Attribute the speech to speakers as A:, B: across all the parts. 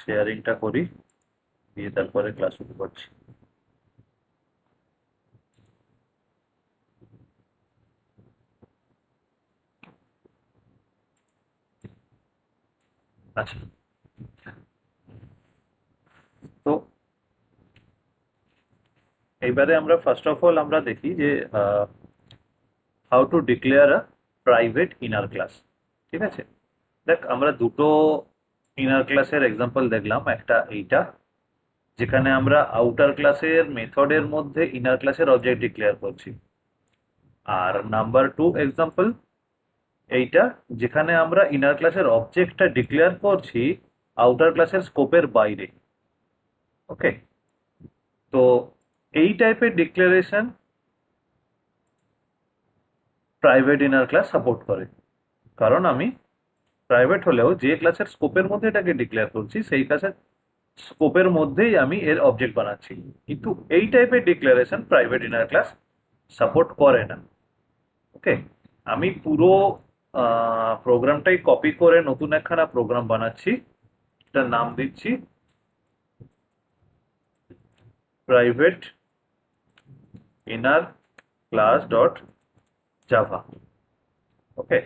A: শেয়ারিংটা করি, দিয়ে তারপরে ক্লাস শুরু করছি। আচ্ছা, তো এইবারে আমরা ফার্স্ট অফ অল আমরা দেখি যে how to declare a private inner class. ঠিক আছে, দেখ আমরা দুটো ইনার ক্লাসের এক্সাম্পল দেখলাম। একটা এইটা, যেখানে আমরা আউটার ক্লাসের মেথডের মধ্যে ইনার ক্লাসের অবজেক্ট ডিক্লেয়ার করছি। আর নাম্বার টু এক্সাম্পল এইটা, যেখানে আমরা ইনার ক্লাসের অবজেক্টটা ডিক্লেয়ার করছি আউটার ক্লাসের স্কোপের বাইরে। ওকে, তো এই টাইপের declaration private inner class support করে। কারণ আমি প্রাইভেট হলেও যে ক্লাসের স্কোপের মধ্যে এটাকে ডিক্লেয়ার করছি সেই ক্লাসের স্কোপের মধ্যেই আমি এর অবজেক্ট বানাচ্ছি। কিন্তু এই টাইপের declaration private inner class support করে না। ওকে, আমি পুরো প্রোগ্রামটাই কপি করে নতুন একখানা প্রোগ্রাম বানাচ্ছি, এটার নাম দিচ্ছি private inner class dot Java. Okay,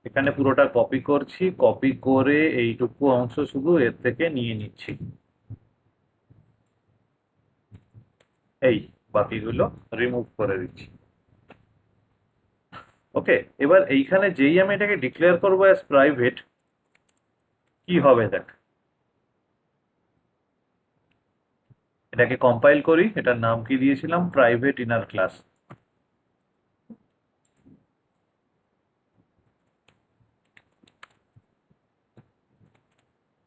A: এখানে পুরোটা কপি করছি, কপি করে এইটুকু অংশ শুধু এর থেকে নিয়ে নিচ্ছি, এই বাকিগুলো রিমুভ করে দিচ্ছি। ওকে, এবার এইখানে যেই আমি এটাকে ডিক্লেয়ার করবো অ্যাজ প্রাইভেট, কি হবে দেখ। এটাকে কম্পাইল করি, এটার নাম কি দিয়েছিলাম, private inner class.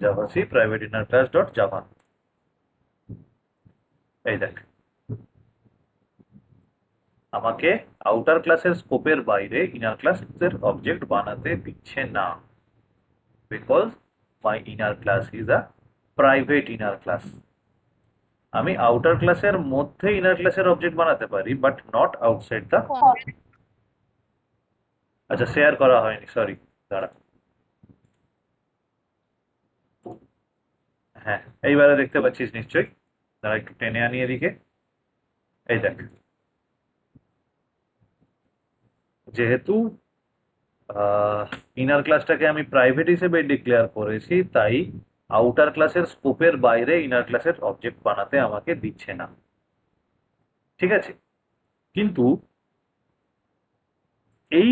A: Javac private inner class dot java. এই দেখ, আমাকে আউটার ক্লাসের স্কোপের বাইরে ইনার ক্লাসের অবজেক্ট বানাতে দিচ্ছে না, because my inner class is a private inner class. আমি আউটার ক্লাসের মধ্যে ইনার ক্লাসের অবজেক্ট বানাতে পারি, বাট নট আউটসাইড দ্য। আচ্ছা, শেয়ার করা হয়নি, সরি, দাঁড়া। হ্যাঁ, এইবারে দেখতে পাচ্ছিস নিশ্চয়ই, দাঁড়া একটু টেনে আনি এদিকে। এই দেখ, যেহেতু ইনার ক্লাসটাকে আমি প্রাইভেট হিসেবে ডিক্লেয়ার করেছি, তাই আউটার ক্লাসের স্কোপের বাইরে ইনার ক্লাসের অবজেক্ট বানাতে আমাকে দিচ্ছে না। ঠিক আছে, কিন্তু এই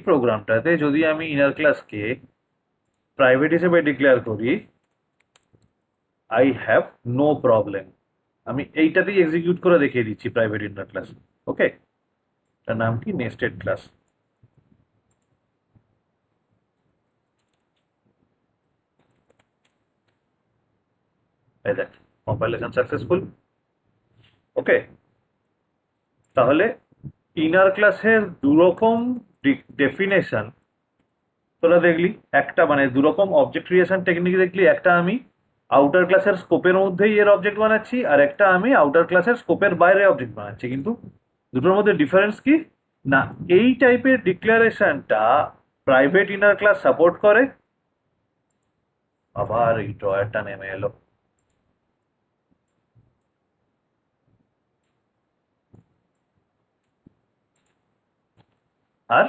A: প্রোগ্রামটাতে যদি আমি ইনার ক্লাসকে প্রাইভেট হিসেবে ডিক্লেয়ার করি, আই হ্যাভ নো প্রবলেম। আমি এইটাতেই এক্সিকিউট করে দেখিয়ে দিচ্ছি প্রাইভেট ইনার ক্লাস। ওকে, তার নাম কি, নেস্টেড ক্লাস। এই দেখ, কম্পাইলেশন সাকসেসফুল। ওকে, তাহলে ইনার ক্লাসের দুরকম ডেফিনেশন তোরা দেখলি। একটা মানে দুরকম অবজেক্ট ক্রিয়েশন টেকনিক দেখলি, একটা আমি আউটার ক্লাসের স্কোপের মধ্যেই এর অবজেক্ট বানাচ্ছি, আর একটা আমি আউটার ক্লাসের স্কোপের বাইরে অবজেক্ট বানাচ্ছি। কিন্তু দুটোর মধ্যে ডিফারেন্স কি না, এই টাইপের ডিক্লারেশনটা প্রাইভেট ইনার ক্লাস সাপোর্ট করে। আবার এই ড্রয়ারটা নেমে এলো। আর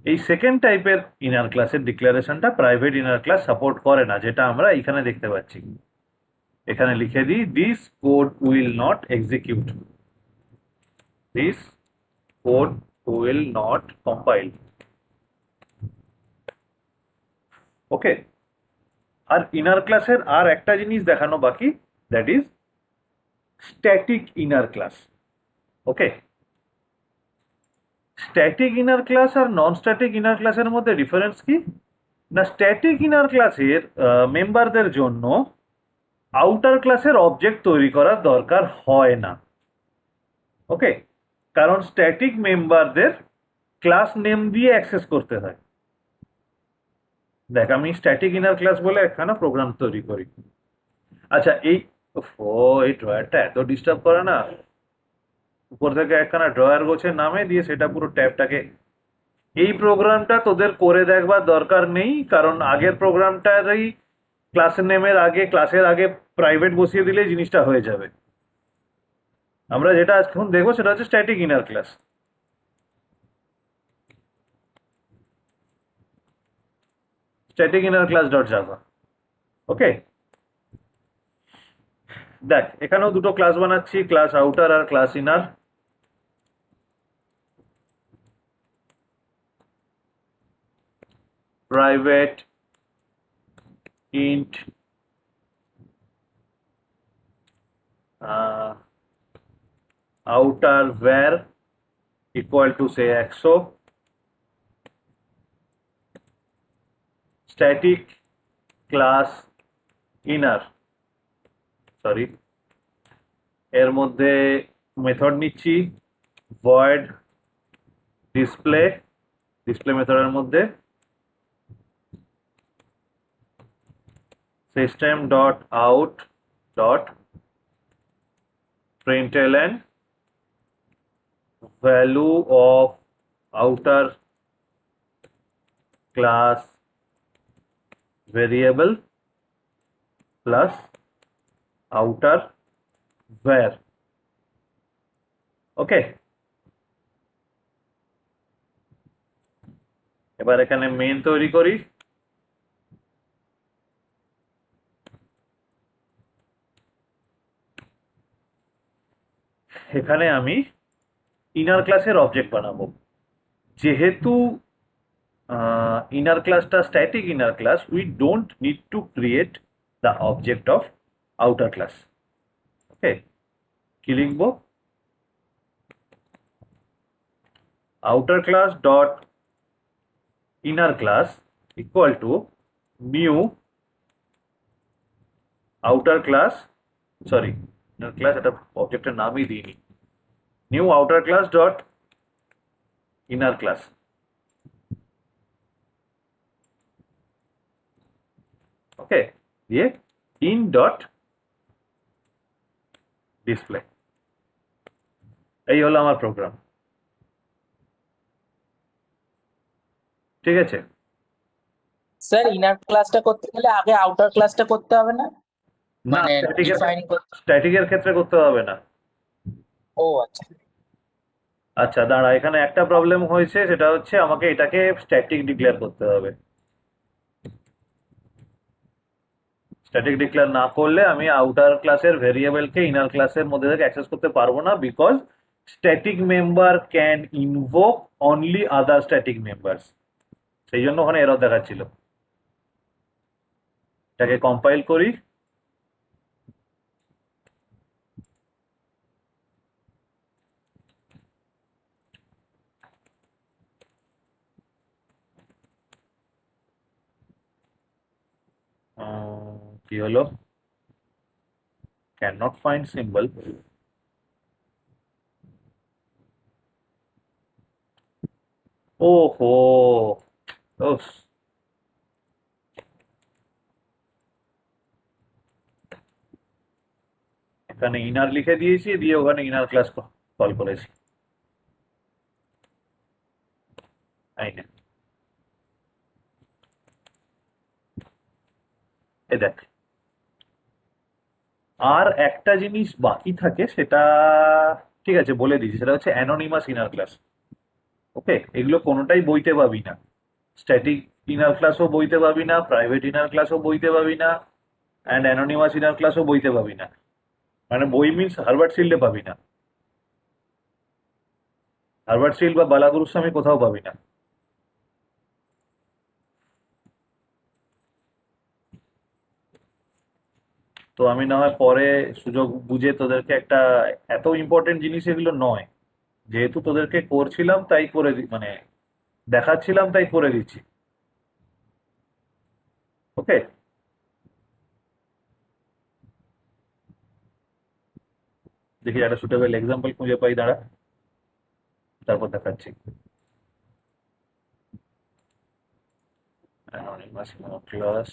A: এই সেকেন্ড টাইপের ইনার ক্লাসের ডিক্লারেশনটা প্রাইভেট ইনার ক্লাস সাপোর্ট করে না, যেটা আমরা এখানে দেখতে পাচ্ছি। এখানে লিখে দিই, this code will not execute, this code will not compile. Okay, আর ইনার ক্লাসের আর একটা জিনিস দেখানো বাকি, that is static inner class. Okay, static inner class আর নন স্ট্যাটিক ইনার ক্লাসের মধ্যে ডিফারেন্স কি না, স্ট্যাটিক ইনার ক্লাসের মেম্বারদের জন্য আউটার ক্লাসের অবজেক্ট তৈরি করার দরকার হয় না। ওকে, কারণ স্ট্যাটিক মেম্বারদের ক্লাস নেম দিয়ে অ্যাক্সেস করতে হয়। দেখ, আমি স্ট্যাটিক ইনার ক্লাস বলে একখানা প্রোগ্রাম তৈরি করি। আচ্ছা, এই ড্রয়ারটা এত ডিস্টার্ব করে না, উপর থেকে একখানা ড্রয়ার গোছের নামে দিয়ে সেটা পুরো ট্যাবটাকে। এই প্রোগ্রামটা তোদের করে দেখবার দরকার নেই, কারণ আগের প্রোগ্রামটারই ক্লাসের আগে প্রাইভেট বসিয়ে দিলে জিনিসটা হয়ে যাবে। আমরা যেটা এখন দেখবো সেটা হচ্ছে static inner class. Static inner class dot Java. Okay, দেখ এখানেও দুটো ক্লাস বানাচ্ছি, ক্লাস আউটার আর class inner. Private int outer var equal to say 100, static class inner, sorry, এর মধ্যে মেথড নিচ্ছি void ডিসপ্লে মেথডের মধ্যে system dot out dot println value of outer class variable plus outer var। ওকে, এবার এখানে main তৈরি করি। এখানে আমি ইনার ক্লাসের অবজেক্ট বানাবো। যেহেতু inner classটা static inner class, we don't need to create the object of outer class। ওকে, কি লিখবো? outer class dot inner class equal to new outer class, sorry inner class এটা অবজেক্টের নামই দিইনি, new outer class dot inner class। ওকে, দিয়ে in dot display। এই হলো আমার প্রোগ্রাম। ঠিক আছে,
B: স্যার ইনার ক্লাসটা করতে গেলে আগে আউটার ক্লাসটা করতে হবে না?
A: না
B: মানে ডিফাইন করতে।
A: স্ট্যাটিকের ক্ষেত্রে করতে হবে না।
B: ও আচ্ছা।
A: আচ্ছা দাঁড়া, এখানে একটা প্রবলেম হয়েছে, সেটা হচ্ছে আমাকে এটাকে স্ট্যাটিক ডিক্লেয়ার করতে হবে। স্ট্যাটিক ডিক্লেয়ার না করলে আমি আউটার ক্লাসের ভেরিয়েবলকে ইনার ক্লাসের মধ্যে থেকে অ্যাক্সেস করতে পারবো না, because static member can invoke only other static members. সেই জন্য ওখানে এরর দেখাচ্ছিল। এটাকে কম্পাইল করি। কি হলো? cannot find symbol। ওহো, ওফ, এখানে ইনার লিখে দিয়েছি, দিয়ে ওখানে ইনার ক্লাস কল করেছি। এই না, এ দেখ, আর একটা জিনিস বাকি থাকে, সেটা ঠিক আছে বলে দিচ্ছি, সেটা হচ্ছে অ্যানোনিমাস ইনার ক্লাস। ওকে, এগুলো কোনোটাই বইতে পাবি না। স্ট্যাটিক ইনার ক্লাসও বইতে পাবি না, প্রাইভেট ইনার ক্লাসও বইতে পাবি না, অ্যান্ড অ্যানোনিমাস ইনার ক্লাসও বইতে পাবি না। মানে বই মিনস হার্বার্ট শিল্ডে পাবি না, হার্বার্ট শিল্ড বা বালাগুরুস্বামী কোথাও পাবি না। তো আমি না হয় পরে সুযোগ বুঝে তোদেরকে একটা, এত ইম্পর্টেন্ট জিনিস এগুলো নয়, যেহেতু তোদেরকে করছিলাম তাই করে মানে দেখাচ্ছিলাম তাই করে দিচ্ছি। ওকে, দেখি একটা সুটেবল এক্সাম্পল খুঁজে পাই, দাঁড়া, তারপর দেখাচ্ছি। অ্যানোনিমাস ক্লাস,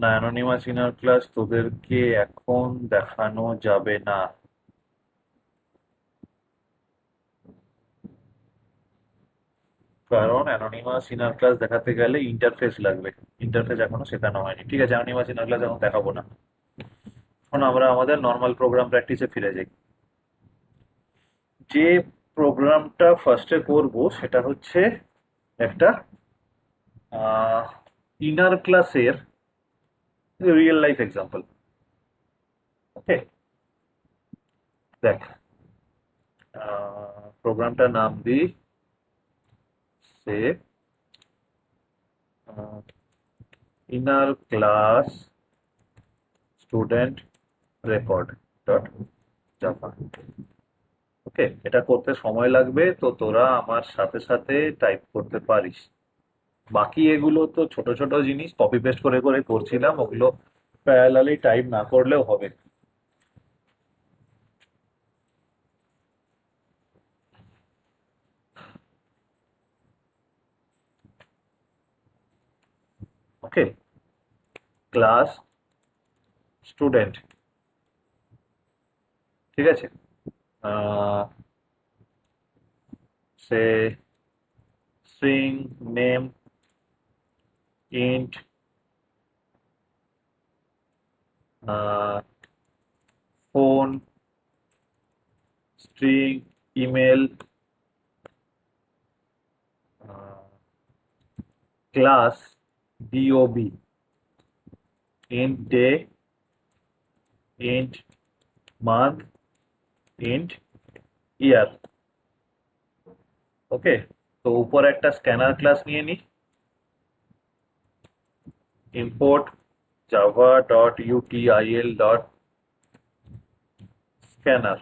A: না, অ্যানোনিমাস ইনার ক্লাস তোদেরকে এখন দেখানো যাবে না। কারণ অ্যানোনিমাস ইনার ক্লাস দেখাতে গেলে ইন্টারফেস লাগবে। ইন্টারফেস এখনো শেখানো হয়নি, ঠিক আছে? অ্যানোনিমাস ইনার ক্লাস এখন দেখাবো না। এখন আমরা আমাদের নর্মাল প্রোগ্রাম প্র্যাকটিসে ফিরে যাই। যে প্রোগ্রামটা ফার্স্টে করব সেটা হচ্ছে একটা ইনার ক্লাসের রিয়েল লাইফ এক্সাম্পল। ওকে, দেখ, প্রোগ্রামটার নাম দিই say inner class student record dot Java. Okay, এটা করতে সময় লাগবে, তো তোরা আমার সাথে সাথে টাইপ করতে পারিস। বাকি এগুলো তো ছোট ছোট জিনিস, কপি পেস্ট করে করে করছিলাম, ওগুলো প্যারালালি টাইপ না করলেও হবে। ওকে, ক্লাস স্টুডেন্ট, ঠিক আছে? Say string name int phone string email class dob int day int month int year। Okay, তো উপরে একটা স্ক্যানার ক্লাস নিয়ে নি। import java.util.scanner,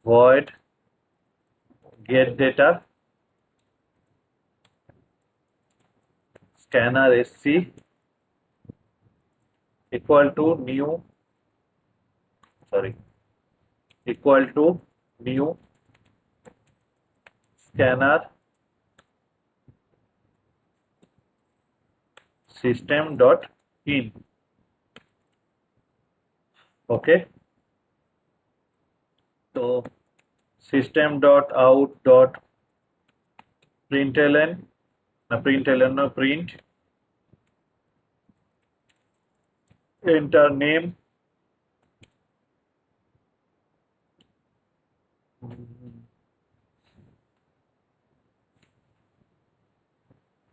A: void get data scanner sc equal to new, sorry, equal to new scanner system dot in। ওকে, তো system dot out dot println, না println না print enter name,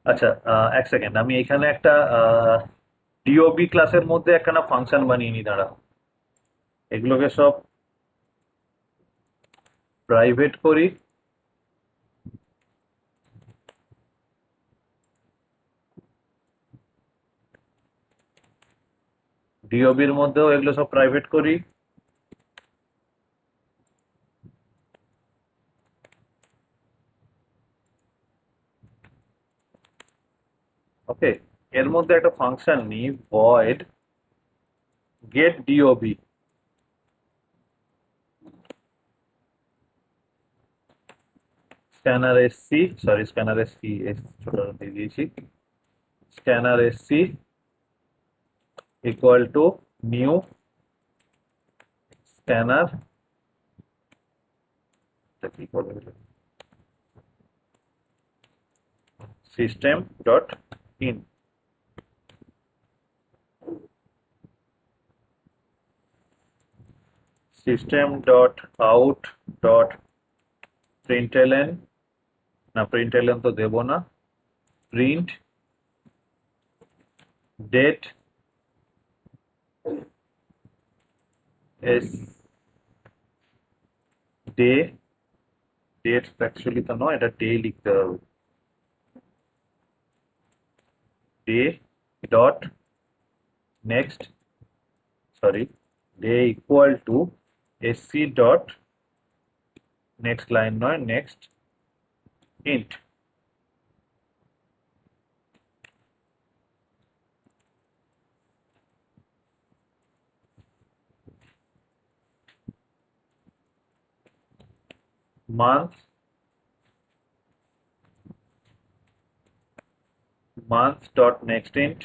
A: আচ্ছা, এক সেকেন্ড, আমি এখানে একটা ডিওবি ক্লাসের মধ্যে একখানা ফাংশন বানিয়ে নি, দাঁড়া। এগুলোকে সব প্রাইভেট করি। ডিওবির মধ্যেও এগুলো সব প্রাইভেট করি। ওকে, এর মধ্যে একটা ফাংশন নিই void get dob, scanner sc, sorry scanner sc ছোট দিয়ে দিয়েছি, scanner sc equal to new scanner, কি করবে system dot in। system dot out dot println, না println তো দেব না, print date is day, date actually তো নয়, এটা ডে লিখতে হবে, day dot next, sorry, day equal to SC dot next line নয়, next int. Month month dot next int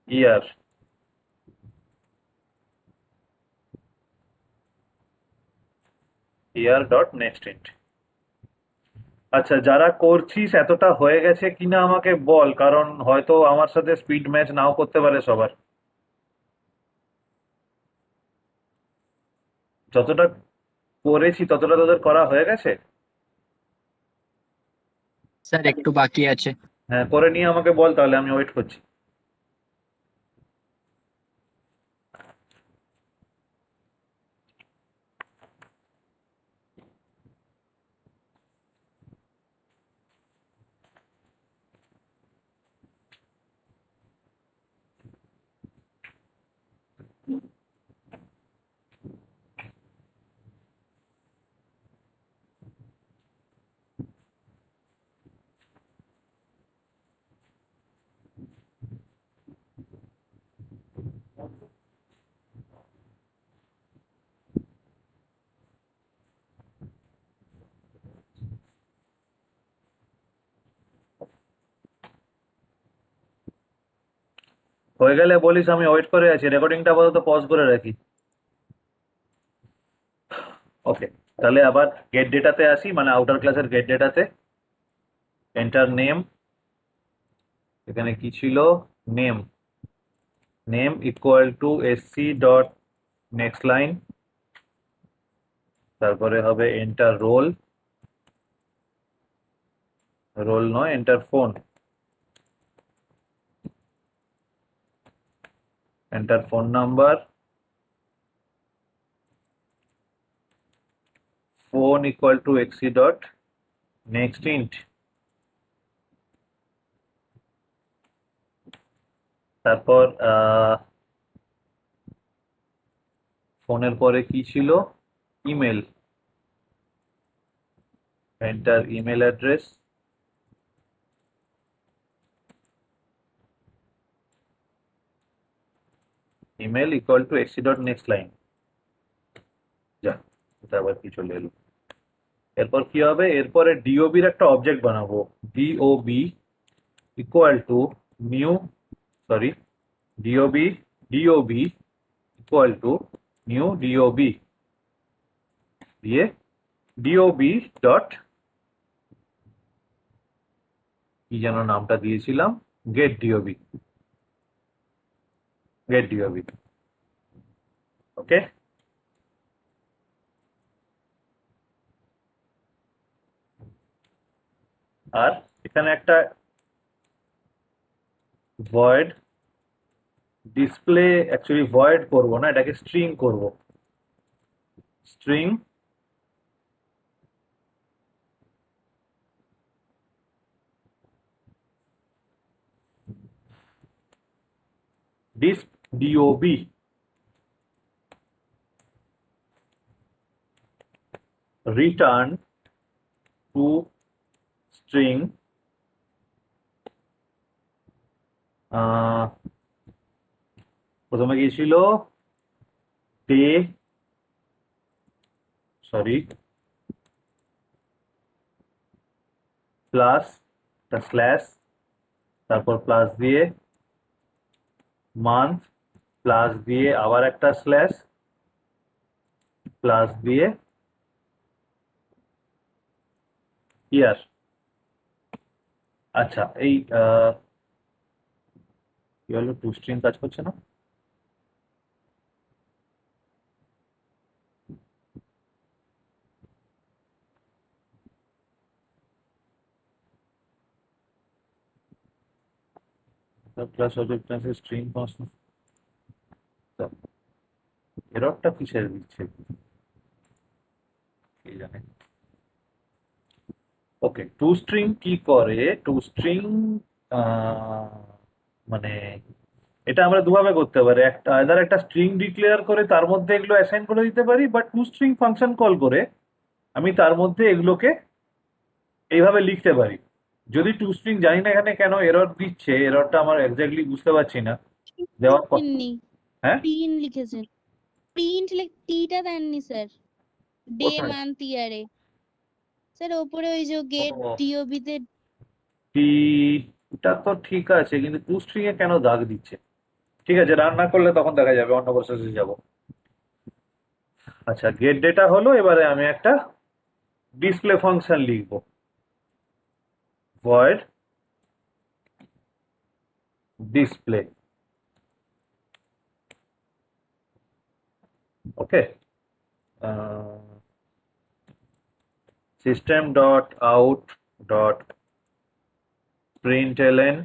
A: year dot next int। আচ্ছা, যারা করছিস এতটা হয়ে গেছে কিনা আমাকে বল, কারণ হয়তো আমার সাথে স্পিড ম্যাচ নাও করতে পারে সবার। যতটা করেছি ততটা তোদের করা হয়ে গেছে?
C: স্যার একটু বাকি আছে।
A: হ্যাঁ, করে নিয়ে আমাকে বল, তাহলে আমি ওয়েট করছি। হয়ে গেলে বলিস, আমি ওয়েট করে আছি। রেকর্ডিংটা আপাতত পজ করে রাখি। ওকে, তাহলে আবার গেট ডেটাতে আসি, মানে আউটার ক্লাসের গেট ডেটাতে। এন্টার নেম, এখানে কি ছিল? Name, name equal to SC dot next line, তারপরে হবে এন্টার রোল, রোল নয় enter phone, enter phone number, phone equal to SC dot next int, তারপর ফোনের পরে কি ছিল? Email, enter email address, email equal to SC dot next line. যা, এটা আবার কি চলে এলো? এরপর কি হবে? এরপরে ডিওবির একটা অবজেক্ট বানাবো। DOB equal to new, sorry, DOB, DOB equal to new DOB দিয়ে ডিওবি ডট, কি যেন নামটা দিয়েছিলাম, গেট ডিওবি, গেট ডিওবি। ওকে, আর এখানে একটা ভয়েড ডিসপ্লে, অ্যাকচুয়ালি ভয়েড করব না, এটাকে স্ট্রিং করব। String disp DOB return to string প্রথমে কি ছিল? ডে, সরি, প্লাস একটা স্ল্যাশ, তারপর প্লাস দিয়ে মান্থ, প্লাস দিয়ে আবার একটা স্ল্যাশ, প্লাস দিয়ে ইয়ার। আচ্ছা, এই কি হলো? টু স্ট্রিং কাজ করছে না? ক্লাস অবজেক্ট ক্লাসের স্ট্রিং কনস্ট্যান্ট, এররটা কিসের দিচ্ছে কে জানে। ওকে, টু স্ট্রিং কি করে? টু স্ট্রিং মানে এটা আমরা দুভাবে করতে পারি। একটা আইদার একটা স্ট্রিং ডিক্লেয়ার করে তার মধ্যে এগুলো অ্যাসাইন করে দিতে পারি, বা টু স্ট্রিং ফাংশন কল করে আমি তার মধ্যে এগুলোকে এইভাবে লিখতে পারি। যদি টু স্ট্রিং, জানি না এখানে কেন এরর দিচ্ছে, এররটা আমার এক্স্যাক্টলি বুঝতে পারছি না। দেওয়ার পর,
D: দেননি,
A: হ্যাঁ,
D: প্রিন্ট লিখেছেন। প্রিন্ট টিটা দেননি স্যার, ডে
A: কোথায়?
D: মান্থ ইয়ারে। স্যার ওপরে ওই যে গেট
A: ও,
D: ডিওবি তে
A: টি এটা তো ঠিক আছে, কিন্তু টু স্ট্রিং এ কেন দাগ দিচ্ছে? ঠিক আছে, রান না করলে তখন দেখা যাবে, অন্য প্রসেসে যাব। আচ্ছা, গেট ডেটা হলো, এবারে আমি একটা ডিসপ্লে ফাংশন লিখবো, void display. Okay, system dot out dot println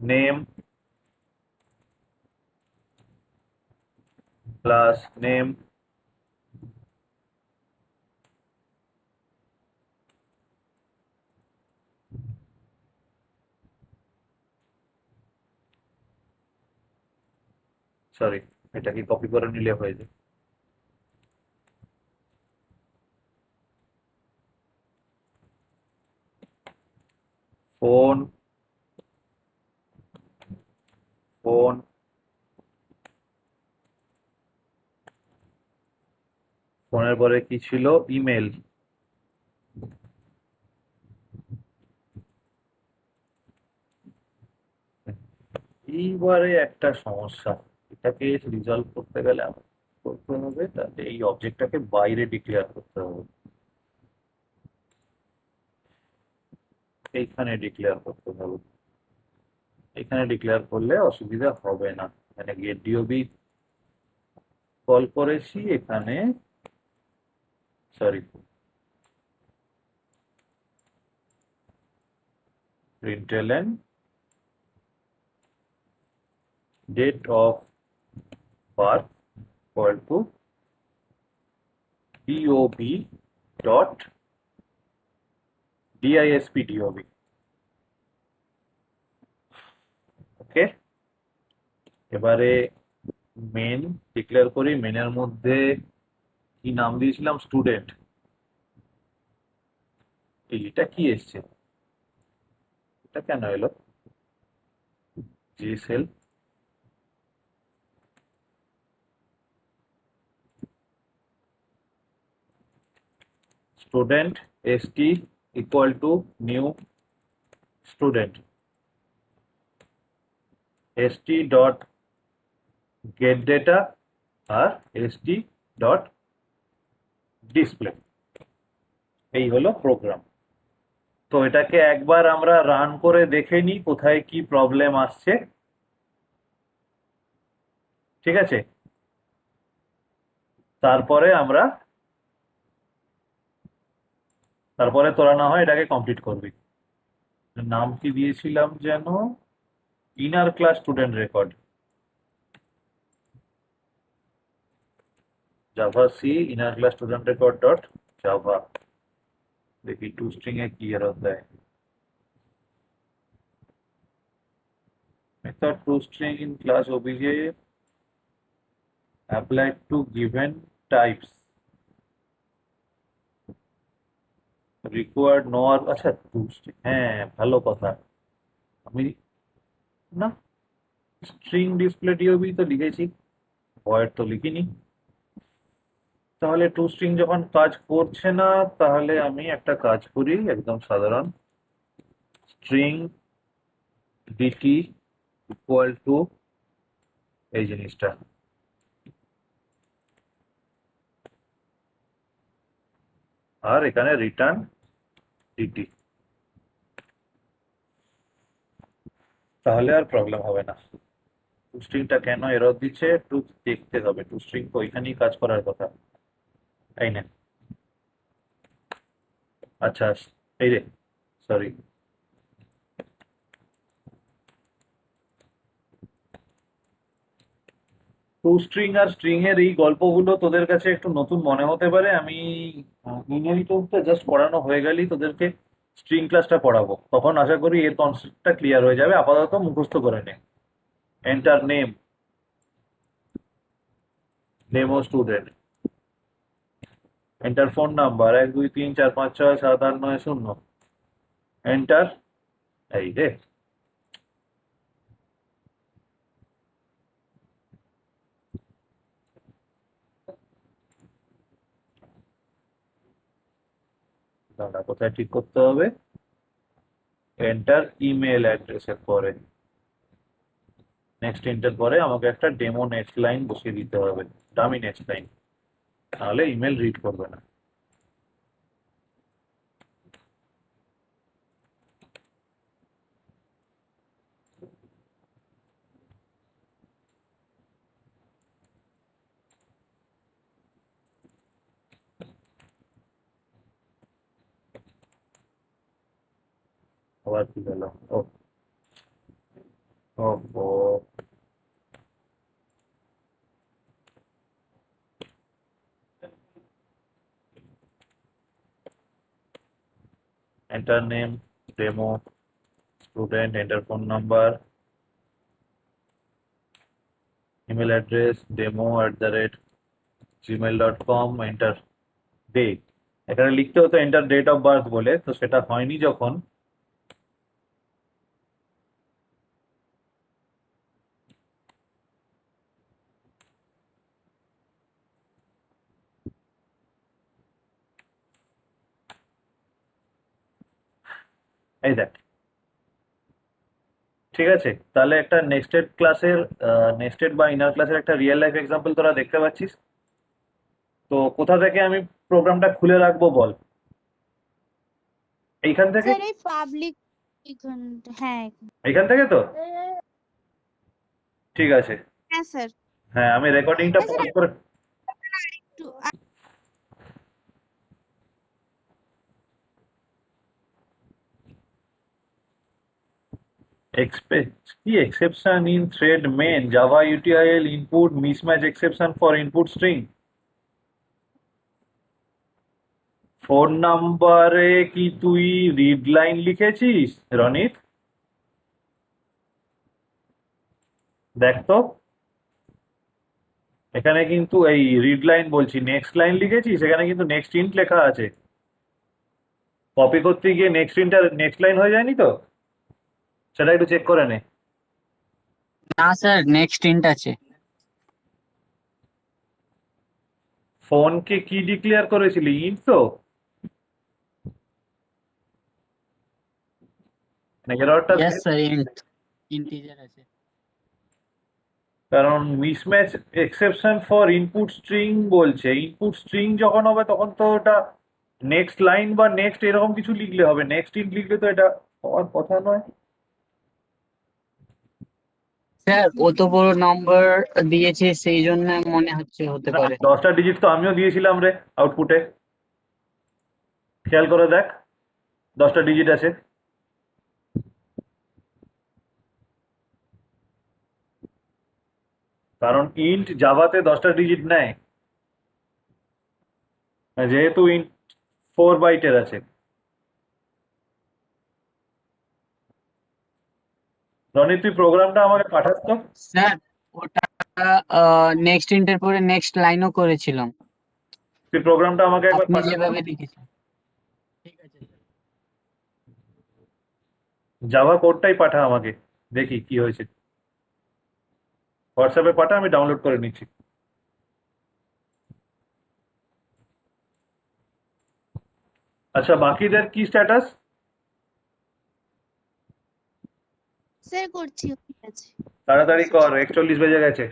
A: name plus name sorry, এটা কি কপি করে নিলে হয়ে যায়? ফোন ফোন ফোনের পরে কি ছিল? ইমেল। এইবারে একটা সমস্যা, এটাকে রিজলভ করতে গেলে আমার করতে হবে, তাহলে এই অবজেক্টটাকে বাইরে ডিক্লেয়ার করতে হবে, এইখানে ডিক্লেয়ার করতে হবে। এখানে ডিক্লেয়ার করলে অসুবিধা হবে না। এখানে গেট ডিওবি কল করেছি, এখানে sorry println date of birth equal to DOB dot disp DOB. Okay, এবারে মেন ডিক্লেয়ার করি। মেনের মধ্যে কি নাম দিয়েছিলাম? স্টুডেন্ট। এটা কি এসছে? এটা কেন এলো? GSL student ST equal to new student, ST dot get data আর এসটি ডট ডিসপ্লে। এই হলো প্রোগ্রাম। তো এটাকে একবার আমরা রান করে দেখে নিই কোথায় কি প্রবলেম আসছে। ঠিক আছে, তারপরে আমরা তারপরে তোরা না হয় এটাকে কমপ্লিট করবি। নাম কি দিয়েছিলাম যেন? Inner class student record, javac inner class student record dot java. দেখি টু স্ট্রিং এ কি এরর দেয়। method to string in class obj applied to given types required no আর আচ্ছা টু স্ট্রিং, হ্যাঁ ভালো কথা। আমি না স্ট্রিং ডিসপ্লে ডিওবি তো লিখেছি, ভয়েড তো লিখিনি। তাহলে টু স্ট্রিং যখন কাজ করছে না, তাহলে আমি একটা কাজ করি, একদম সাধারণ, স্ট্রিং ডিটি ইকুয়াল টু এই জিনিসটা, আর এখানে রিটার্ন ডিটি, তাহলে আর প্রবলেম হবে না। টু স্ট্রিংটা কেন এরর দিচ্ছে একটু দেখতে হবে। টু স্ট্রিং তো ওইখানেই কাজ করার কথা, তাই না? আচ্ছা, এই রে, সরি, টু স্ট্রিং আর স্ট্রিং এর এই গল্পগুলো তোদের কাছে একটু নতুন মনে হতে পারে। আমি ইনহেরিটেন্সটা জাস্ট পড়ানো হয়ে গেলেই তোদেরকে স্ট্রিং ক্লাসটা পড়াবো, তখন আশা করি এর কনসেপ্টটা ক্লিয়ার হয়ে যাবে। আপাতত মুখস্থ করে নে। এন্টার নেম, নেম ও student. Enter phone number 1 2 3 4 5 6 7 8 9 0। Enter, এই রে, দাঁড়া, কোথায় ঠিক করতে হবে? এন্টার ইমেল অ্যাড্রেসের পরে, নেক্সট ইন্টার পরে আমাকে একটা ডেমো নেক্সট লাইন বসিয়ে দিতে হবে, ডামি নেক্সট লাইন, নাহলে ইমেল রিড করবে না। আবার কি গেল? ও ও ও enter name, demo student, enter phone number, email address demo@gmail.com, enter date. এখানে লিখতে হতো এন্টার ডেট অফ বার্থ বলে, তো সেটা হয়নি যখন, এই দেখ। ঠিক আছে, তাহলে একটা নেক্সটেড ক্লাসের, নেক্সটেড বা ইনার ক্লাসের একটা রিয়েল লাইফ এক্সাম্পল তোরা দেখতে পাচ্ছিস। তো কোথা থেকে আমি প্রোগ্রামটা খুলে রাখবো বল? এইখান থেকে?
D: স্যার এই পাবলিক হ্যাঁ
A: এইখান থেকে তো? ঠিক আছে।
D: হ্যাঁ স্যার।
A: হ্যাঁ, আমি রেকর্ডিংটা
D: স্যার
A: পজ করে,
D: একটু
A: কি exception in thread main Java util input mismatch exception for input string. Phone নাম্বারে কি তুই রিড লাইন লিখেছিস রনিত? দেখ তো, এখানে কিন্তু এই রিড লাইন বলছি, নেক্সট লাইন লিখেছিস, এখানে কিন্তু নেক্সট ইন্ট লেখা আছে। কপি করতে গিয়ে নেক্সট ইন্টার নেক্সট লাইন হয়ে যায়নি তো? সেটা একটু চেক করে নে।
C: না স্যার, নেক্সট ইন্ট আছে।
A: ফোনকে কি ডিক্লেয়ার করেছিলি? ইন্ট তো? নাকি এররটা?
C: ইয়েস স্যার, ইন্টিজার আছে।
A: কারণ mismatch exception for input string বলছে, ইনপুট স্ট্রিং যখন হবে তখন তো ওটা নেক্সট লাইন বা নেক্সট এরকম কিছু লিখলে হবে, নেক্সট ইন্ট লিখলে তো এটা হওয়ার কথা নয়।
C: স্যার ও তো বড় নম্বর দিয়েছে, সেই জন্য মনে হচ্ছে হতে
A: না,
C: পারে।
A: 10টা ডিজিট তো আমিও দিয়েছিলাম রে আউটপুটে, খেয়াল করে দেখ, 10টা ডিজিট আছে। কারণ ইন্ট জাভাতে 10টা ডিজিট নেয়, যেহেতু ইন্ট 4 বাইটের আছে। রনি, তুই প্রোগ্রামটা আমাকে পাঠাস তো।
C: স্যার ওটা নেক্সট ইন্টের পরে নেক্সট লাইনও করেছিলাম,
A: তুই প্রোগ্রামটা আমাকে একবার
C: আপনি
A: পাঠাস তো।
C: যেভাবে লিখেছেন। ঠিক আছে স্যার।
A: জাভা কোডটাই পাঠা আমাকে, দেখি কি হয়েছে। হোয়াটসঅ্যাপে পাঠা, আমি ডাউনলোড করে নিচ্ছি। আচ্ছা, বাকিদের কি স্ট্যাটাস?
D: স্যার করছি ঠিক আছে।
A: তাড়াতাড়ি কর, 41 বেজে গেছে।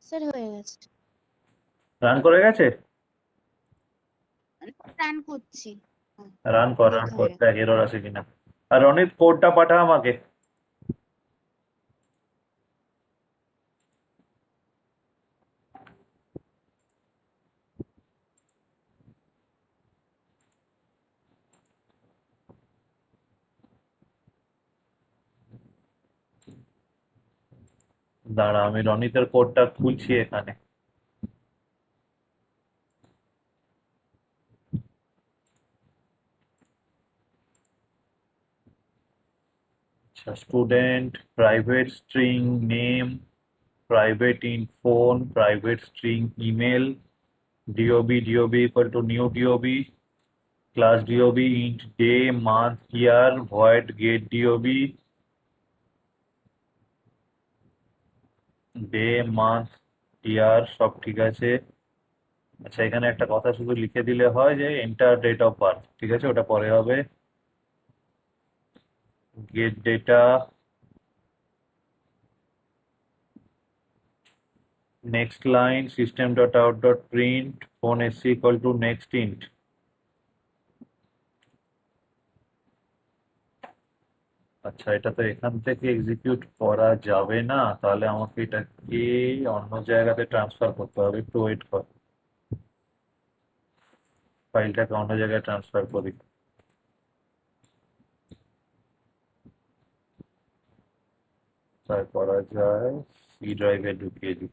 D: স্যার হয়ে গেছে।
A: রান করে গেছে?
D: রান করছি। হ্যাঁ,
A: রান কর,
D: এই
A: রান
D: তো
A: কর,
D: হয়ে গেছে।
A: দেখ এরর আছে কিনা। আর রনিত, কোডটা পাঠা আমাকে। দাঁড়া, আমি রনিতের কোডটা খুলছি এখানে। আচ্ছা, student private string name private in phone, private string email, dob equal to new dob, class dob int day month year void get dob, day month ইয়ার সব ঠিক আছে। আচ্ছা, এখানে একটা কথা শুধু লিখে দিলে হয় যে এন্টার ডেট অফ বার্থ, ঠিক আছে, ওটা পরে হবে। Get data, next line system dot out dot print phone SC equal to next int. আচ্ছা, এটা তো এখান থেকে এক্সিকিউট করা যাবে না, তাহলে আমাকে এটাকে অন্য জায়গাতে ট্রান্সফার করতে হবে। একটু ওয়েট কর, ফাইলটাকে অন্য জায়গায় ট্রান্সফার করি। তাই করা যায়, সি ড্রাইভে ঢুকিয়ে দিই।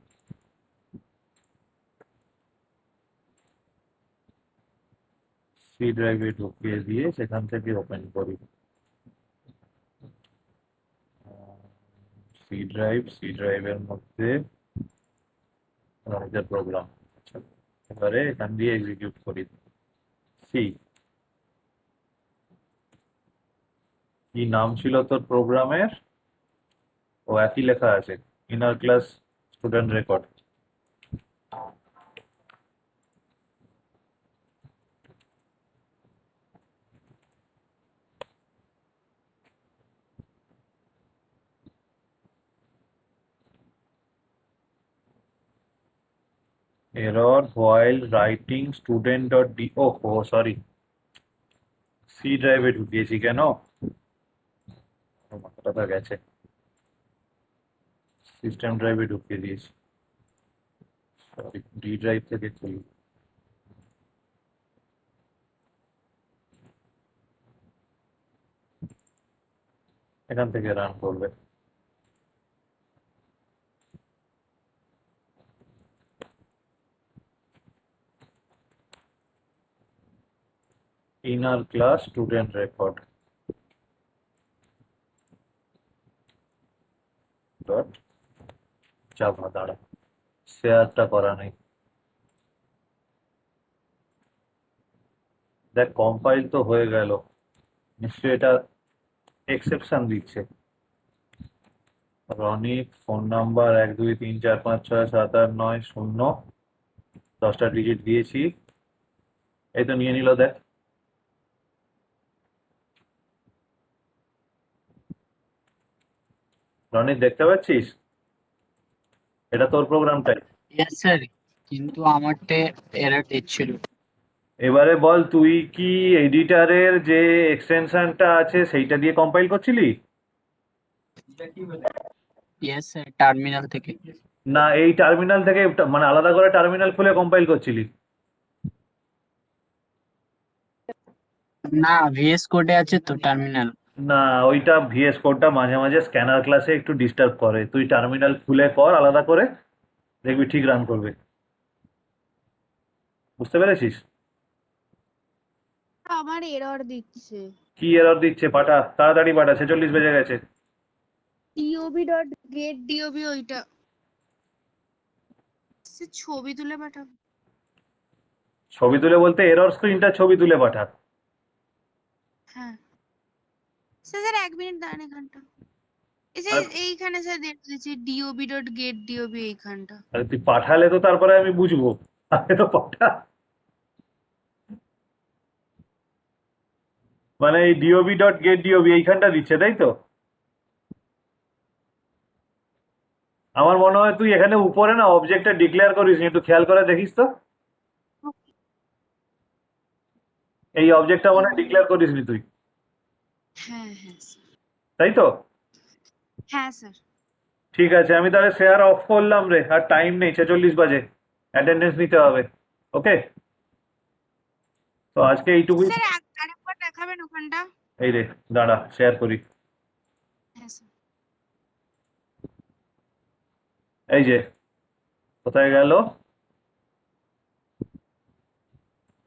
A: সি ড্রাইভে ঢুকিয়ে দিয়ে সেখান থেকে ওপেন করি। সি ড্রাইভের মধ্যে রাইটার প্রোগ্রাম। এবারে এখান দিয়ে এক্সিকিউট করি। সি, কি নাম ছিল তোর প্রোগ্রামের? ও একই লেখা আছে, inner class student record. Error while writing student dot d, ও সরি, সি ড্রাইভে ঢুকিয়েছি কেন? মাথাটা তো গেছে, সিস্টেম ড্রাইভে ঢুকিয়ে দিয়েছি। সরি, ডি ড্রাইভ থেকে খুলি। এখান থেকে রান করবে। Inner class student record dot Java. দাঁড়া, শেয়ারটা করা নেই। দেখ, কম্পাইল তো হয়ে গেল, নিশ্চয়ই এটা এক্সেপশন দিচ্ছে। রনিক ফোন নাম্বার 123456789 10টা ডিজিট দিয়েছি, এই তো নিয়ে নিল। দেখ, রনিক দেখতে পাচ্ছিস? এটা তোর প্রোগ্রামটাই।
C: ইয়েস স্যার, কিন্তু আমারটা এরর দিচ্ছিল।
A: এবারে বল, তুই কি এডিটারের যে এক্সটেনশনটা আছে সেইটা দিয়ে কম্পাইল করছিলি?
C: ইয়েস স্যার, টার্মিনাল থেকে।
A: না এই টার্মিনাল থেকে, মানে আলাদা করে টার্মিনাল খুলে কম্পাইল করছিলি?
C: না, ভিএস কোডে আছে তো টার্মিনাল।
A: না, ওইটা ভিএস কোডটা মাঝে মাঝে স্ক্যানার ক্লাসে একটু ডিস্টার্ব করে। তুই টার্মিনাল খুলে কর আলাদা করে, দেখবি ঠিক রান করবে। বুঝতে পেরেছিস?
D: আমার এরর দিচ্ছে।
A: কি এরর দিচ্ছে? পাঠা, তাড়াতাড়ি পাঠা, 46 বেজে গেছে।
D: dob.getDob ওইটা ছবি তুলে পাঠাবো।
A: ছবি তুলে বলতে এরর স্ক্রিনটা ছবি তুলে পাঠা।
D: হ্যাঁ স্যার, 1 মিনিট দাঁড়ান এখানটা। এই যে
A: আর-
D: এইখানে স্যার দেখতেছি dob.getDob এইখানটা।
A: আরে তুই পাঠালে তো তারপরে আমি বুঝবো, আগে তো পাঠা। মানে এই dob.getDob এইখানটা দিচ্ছে, তাই তো? আমার মনে হয় তুই এখানে উপরে না অবজেক্টটা ডিক্লেয়ার করিস নি, একটু খেয়াল করে দেখিস তো। এই অবজেক্টটা মনে হয় ডিক্লেয়ার করিস নি তুই,
D: হ্যাঁ হ্যাঁ স্যার।
A: তাই তো?
D: হ্যাঁ স্যার।
A: ঠিক আছে, আমি তাহলে শেয়ার অফ করলাম রে, আর টাইম নেই, 46 বাজে, অ্যাটেন্ডেন্স নিতে হবে। ওকে, তো আজকে এইটুকুই।
D: স্যার আরেকবার দেখাবেন ওখানটা?
A: এই রে, দাঁড়া শেয়ার করি।
D: হ্যাঁ স্যার।
A: এই যে, কোথায় গেল?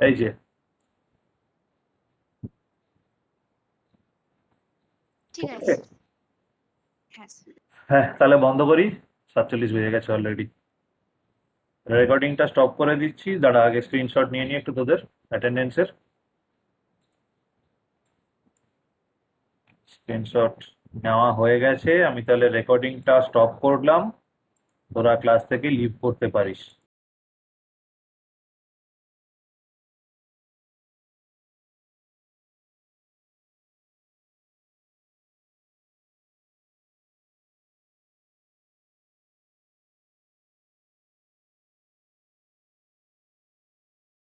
A: এই যে,
D: ঠিক
A: ওকে।
D: আছে। হ্যাঁ স্যার।
A: হ্যাঁ, তাহলে বন্ধ করি, 47 বেজে গেছে অলরেডি। রেকর্ডিংটা স্টপ করে দিচ্ছি, দাঁড়া আগে স্ক্রিনশট নিয়ে নিই একটু তোদের অ্যাটেন্ডেন্সের। স্ক্রিনশট নেওয়া হয়ে গেছে, আমি তাহলে রেকর্ডিংটা স্টপ করলাম, তোরা ক্লাস থেকে লিভ করতে পারিস।